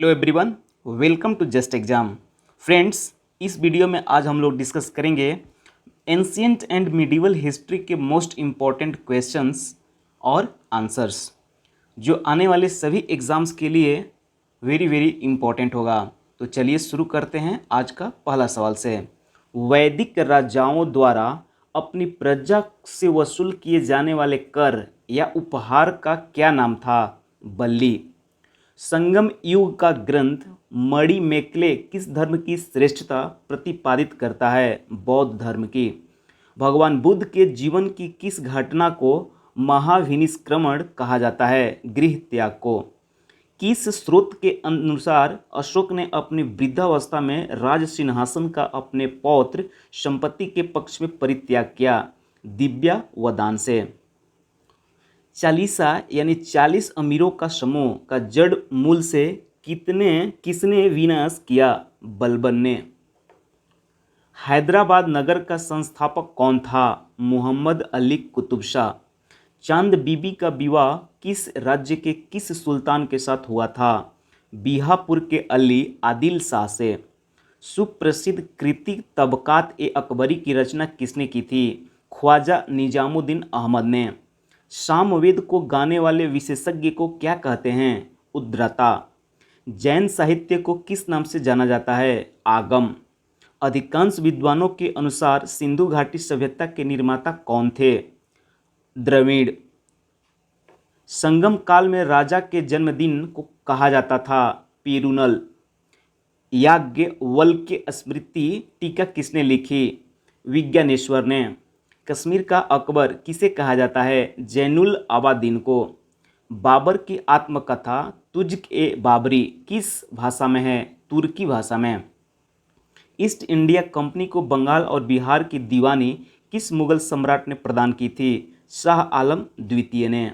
Hello everyone, welcome to just exam. Friends, इस video में आज हम लोग डिस्कस करेंगे एंशियंट एंड मिडिवल हिस्ट्री के मोस्ट इम्पॉर्टेंट क्वेश्चंस और आंसर्स जो आने वाले सभी एग्ज़ाम्स के लिए वेरी वेरी इम्पॉर्टेंट होगा। तो चलिए शुरू करते हैं आज का पहला सवाल से। वैदिक राजाओं द्वारा अपनी प्रजा से वसूल किए जाने वाले कर या उपहार का क्या नाम था? बल्ली। संगम युग का ग्रंथ मणिमेकले किस धर्म की श्रेष्ठता प्रतिपादित करता है? बौद्ध धर्म की। भगवान बुद्ध के जीवन की किस घटना को महाविनिष्क्रमण कहा जाता है? गृह त्याग को। किस स्रोत के अनुसार अशोक ने अपनी वृद्धावस्था में राज सिंहासन का अपने पौत्र संपत्ति के पक्ष में परित्याग किया? दिव्या वदान से। चालीसा यानी 40 अमीरों का समूह का जड़ मूल से किसने विनाश किया? बलबन ने। हैदराबाद नगर का संस्थापक कौन था? मोहम्मद अली कुतुब शाह। चांद बीबी का विवाह किस राज्य के किस सुल्तान के साथ हुआ था? बीहापुर के अली आदिल शाह से। सुप्रसिद्ध कृति तबकात ए अकबरी की रचना किसने की थी? ख्वाजा निजामुद्दीन अहमद ने। सामवेद को गाने वाले विशेषज्ञ को क्या कहते हैं? उद्रता। जैन साहित्य को किस नाम से जाना जाता है? आगम। अधिकांश विद्वानों के अनुसार सिंधु घाटी सभ्यता के निर्माता कौन थे? द्रविड़। संगम काल में राजा के जन्मदिन को कहा जाता था पेरुनल। याज्ञवल्क्य स्मृति टीका किसने लिखी? विज्ञानेश्वर ने। कश्मीर का अकबर किसे कहा जाता है? जैनुल आबादीन को। बाबर की आत्मकथा तुझ-ए-बाबरी किस भाषा में है? तुर्की भाषा में। ईस्ट इंडिया कंपनी को बंगाल और बिहार की दीवानी किस मुगल सम्राट ने प्रदान की थी? शाह आलम द्वितीय ने।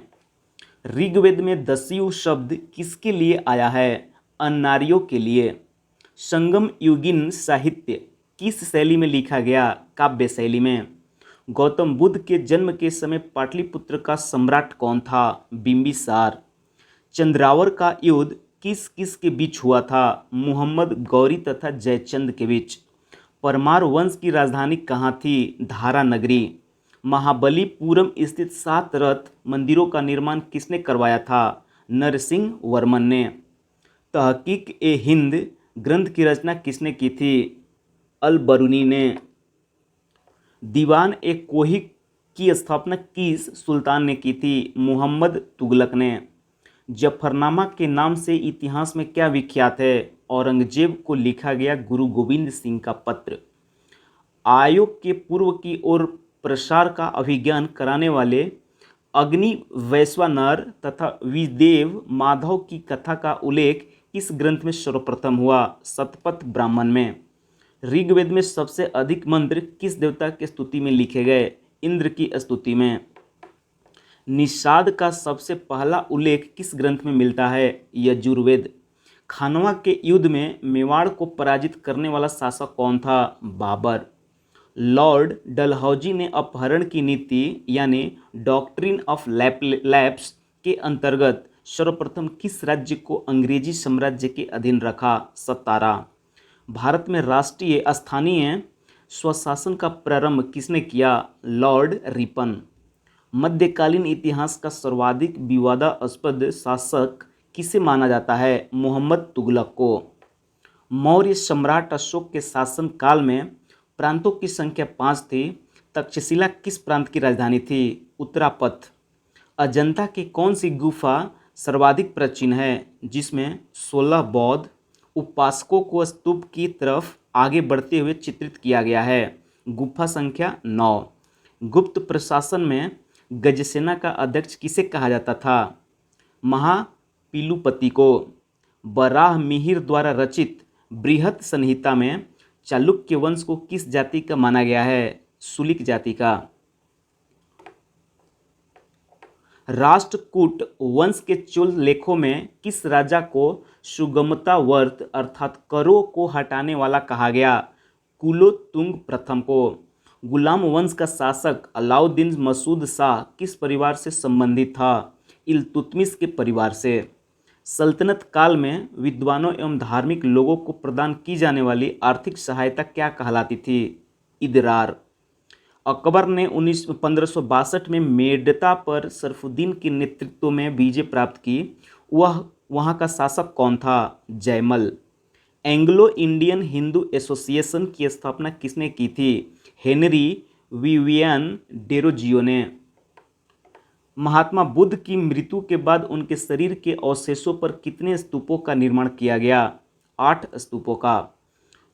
ऋग्वेद में दस्यु शब्द किसके लिए आया है? अन्नारियों के लिए। संगम युगीन साहित्य किस शैली में लिखा गया? काव्य शैली में। गौतम बुद्ध के जन्म के समय पाटलिपुत्र का सम्राट कौन था? बिंबिसार। चंद्रावर का युद्ध किस किस के बीच हुआ था? मुहम्मद गौरी तथा जयचंद के बीच। परमार वंश की राजधानी कहाँ थी? धारा नगरी। महाबलीपुरम स्थित 7 रथ मंदिरों का निर्माण किसने करवाया था? नरसिंह वर्मन ने। तहकीक ए हिंद ग्रंथ की रचना किसने की थी? अल बरूनी ने। दीवान ए कोही की स्थापना किस सुल्तान ने की थी? मुहम्मद तुगलक ने। जफरनामा के नाम से इतिहास में क्या विख्यात है? औरंगजेब को लिखा गया गुरु गोविंद सिंह का पत्र। आयोग के पूर्व की ओर प्रसार का अभिज्ञान कराने वाले अग्नि वैश्वानर तथा विदेव माधव की कथा का उल्लेख किस ग्रंथ में सर्वप्रथम हुआ? शतपथ ब्राह्मण में। ऋग्वेद में सबसे अधिक मंत्र किस देवता की स्तुति में लिखे गए? इंद्र की स्तुति में। निषाद का सबसे पहला उल्लेख किस ग्रंथ में मिलता है? यजुर्वेद। खानवा के युद्ध में मेवाड़ को पराजित करने वाला शासक कौन था? बाबर। लॉर्ड डलहौजी ने अपहरण की नीति यानी डॉक्ट्रिन ऑफ लैप्स के अंतर्गत सर्वप्रथम किस राज्य को अंग्रेजी साम्राज्य के अधीन रखा? सतारा। भारत में राष्ट्रीय स्थानीय स्वशासन का प्रारंभ किसने किया? Lord Ripon. मध्यकालीन इतिहास का सर्वाधिक विवादास्पद शासक किसे माना जाता है? मोहम्मद तुगलक को। मौर्य सम्राट अशोक के शासन काल में प्रांतों की संख्या 5 थी। तक्षशिला किस प्रांत की राजधानी थी? उत्तरापथ। अजंता की कौन सी गुफा सर्वाधिक प्राचीन है जिसमें 16 बौद्ध उपासकों को स्तूप की तरफ आगे बढ़ते हुए चित्रित किया गया है? गुफा संख्या 9। गुप्त प्रशासन में गजसेना का अध्यक्ष किसे कहा जाता था? महापिलुपति को। बराह मिहिर द्वारा रचित बृहत संहिता में चालुक्य वंश को किस जाति का माना गया है? सुलिक जाति का। राष्ट्रकूट वंश के चोल लेखों में किस राजा को सुगमता व्रत अर्थात करों को हटाने वाला कहा गया? कुलोत्तुंग प्रथम को। गुलाम वंश का शासक अलाउद्दीन मसूद शाह किस परिवार से संबंधित था? इल्तुतमिश के परिवार से। सल्तनत काल में विद्वानों एवं धार्मिक लोगों को प्रदान की जाने वाली आर्थिक सहायता क्या कहलाती थी? इदरार। अकबर ने 1562 में मेड़ता पर सरफुद्दीन के नेतृत्व में विजय प्राप्त की। वह वहाँ का शासक कौन था? Jaimal. Anglo Indian Hindu association की स्थापना किसने की थी? हेनरी विवियन डेरोजियो ने। महात्मा बुद्ध की मृत्यु के बाद उनके शरीर के अवशेषों पर कितने स्तूपों का निर्माण किया गया? 8 स्तूपों का।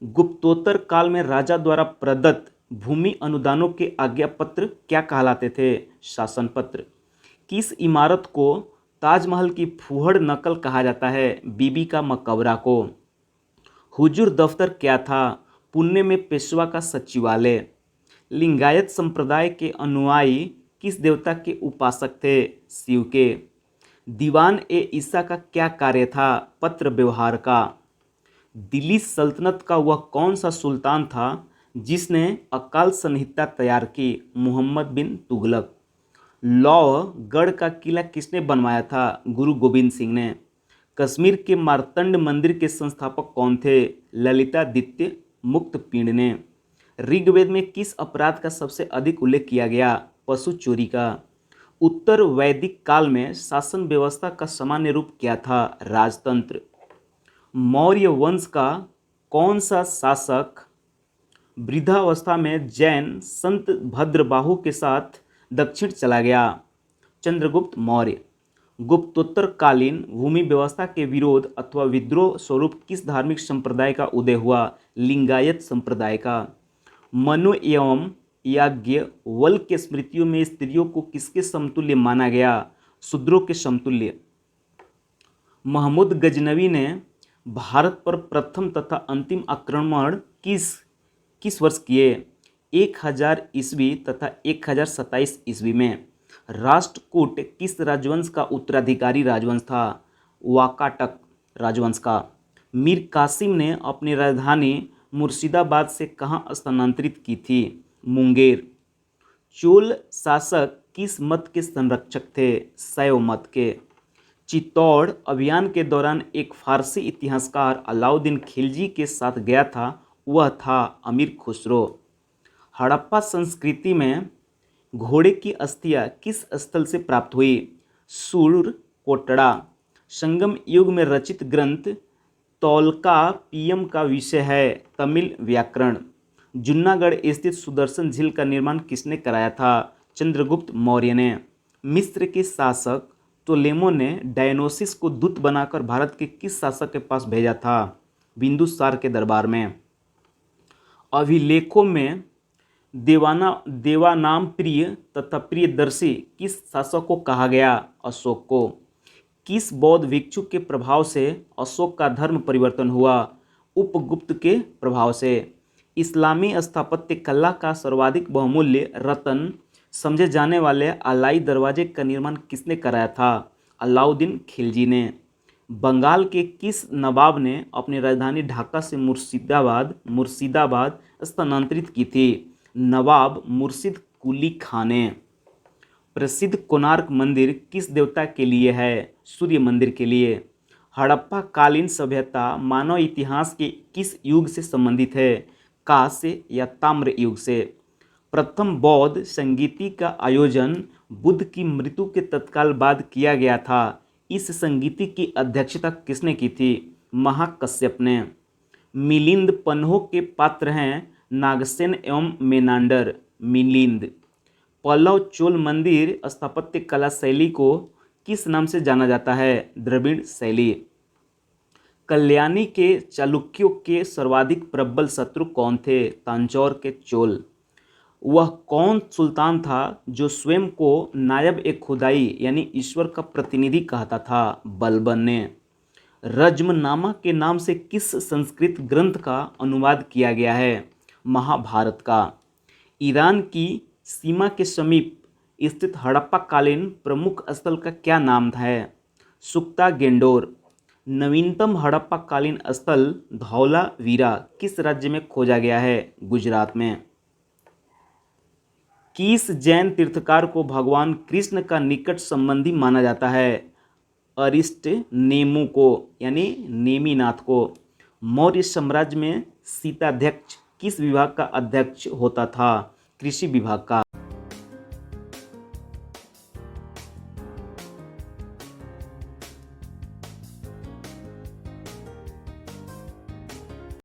गुप्तोत्तर काल में राजा द्वारा प्रदत्त भूमि अनुदानों के आज्ञा पत्र क्या कहलाते थे? शासन पत्र। किस इमारत को ताजमहल की फूहड़ नकल कहा जाता है? बीबी का मकबरा को। हुजूर दफ्तर क्या था? पुणे में पेशवा का सचिवालय। लिंगायत संप्रदाय के अनुयायी किस देवता के उपासक थे? शिव के। दीवान ए ईसा का क्या कार्य था? पत्र व्यवहार का। दिल्ली सल्तनत का वह कौन सा सुल्तान था जिसने अकाल संहिता तैयार की? मुहम्मद बिन तुगलक। लौह गढ़ का किला किसने बनवाया था? गुरु गोविंद सिंह ने। कश्मीर के मार्तंड मंदिर के संस्थापक कौन थे? ललितादित्य मुक्तपिंड ने। ऋग्वेद में किस अपराध का सबसे अधिक उल्लेख किया गया? पशु चोरी का। उत्तर वैदिक काल में शासन व्यवस्था का सामान्य रूप क्या था? राजतंत्र। मौर्य वंश का कौन सा शासक वृद्धावस्था में जैन संत भद्रबाहु के साथ दक्षिण चला गया? चंद्रगुप्त मौर्य। गुप्तोत्तरकालीन भूमि व्यवस्था के विरोध अथवा विद्रोह स्वरूप किस धार्मिक संप्रदाय का उदय हुआ? लिंगायत संप्रदाय का। मनु एवं याज्ञवल्क्य के स्मृतियों में स्त्रियों को किसके समतुल्य माना गया? शूद्रों के समतुल्य। महमूद गजनवी ने भारत पर प्रथम तथा अंतिम आक्रमण किस वर्ष किए? 1000 ईस्वी तथा 1027 ईस्वी में। राष्ट्रकूट किस राजवंश का उत्तराधिकारी राजवंश था? वाकाटक राजवंश का। मीर कासिम ने अपनी राजधानी मुर्शिदाबाद से कहाँ स्थानांतरित की थी? मुंगेर। चोल शासक किस मत के संरक्षक थे? शैव मत के। चित्तौड़ अभियान के दौरान एक फारसी इतिहासकार अलाउद्दीन खिलजी के साथ गया था, वह था अमीर खुसरो। हड़प्पा संस्कृति में घोड़े की अस्थियां किस स्थल से प्राप्त हुई? सूरकोटड़ा। संगम युग में रचित ग्रंथ तौलकापियम का विषय है तमिल व्याकरण। जूनागढ़ स्थित सुदर्शन झील का निर्माण किसने कराया था? चंद्रगुप्त मौर्य ने। मिस्र के शासक टोलेमो ने डायनोसिस को दूत बनाकर भारत के किस शासक के पास भेजा था? बिंदुसार के दरबार में। अभिलेखों में देवानाम प्रिय तथा प्रियदर्शी किस शासक को कहा गया? अशोक को। किस बौद्ध भिक्षु के प्रभाव से अशोक का धर्म परिवर्तन हुआ? उपगुप्त के प्रभाव से। इस्लामी स्थापत्य कला का सर्वाधिक बहुमूल्य रत्न समझे जाने वाले अलाई दरवाजे का निर्माण किसने कराया था? अलाउद्दीन खिलजी ने। बंगाल के किस नवाब ने अपनी राजधानी ढाका से मुर्शिदाबाद स्थानांतरित की थी? नवाब मुर्शिद कुली खां ने। प्रसिद्ध कोणार्क मंदिर किस देवता के लिए है? सूर्य मंदिर के लिए। हड़प्पा कालीन सभ्यता मानव इतिहास के किस युग से संबंधित है? कांस्य या ताम्र युग से। प्रथम बौद्ध संगीति का आयोजन बुद्ध की मृत्यु के तत्काल बाद किया गया था। इस संगीति की अध्यक्षता किसने की थी? महाकश्यप ने। मिलिंद पन्हों के पात्र हैं नागसेन एवं मेनांडर। मिलिंद। पल्लव चोल मंदिर स्थापत्य कला शैली को किस नाम से जाना जाता है? द्रविड़ शैली। कल्याणी के चालुक्यों के सर्वाधिक प्रबल शत्रु कौन थे? तंजौर के चोल। वह कौन सुल्तान था जो स्वयं को नायब ए खुदाई यानी ईश्वर का प्रतिनिधि कहता था? बलबन ने। रज्मनामा के नाम से किस संस्कृत ग्रंथ का अनुवाद किया गया है? महाभारत का। ईरान की सीमा के समीप स्थित हड़प्पा कालीन प्रमुख स्थल का क्या नाम है? सुक्ता गेंडोर। नवीनतम हड़प्पा कालीन स्थल धौलावीरा किस राज्य में खोजा गया है? गुजरात में। किस जैन तीर्थकार को भगवान कृष्ण का निकट संबंधी माना जाता है? अरिस्ट नेमू को यानी नेमिनाथ को। मौर्य साम्राज्य में सीताध्यक्ष किस विभाग का अध्यक्ष होता था? कृषि विभाग का।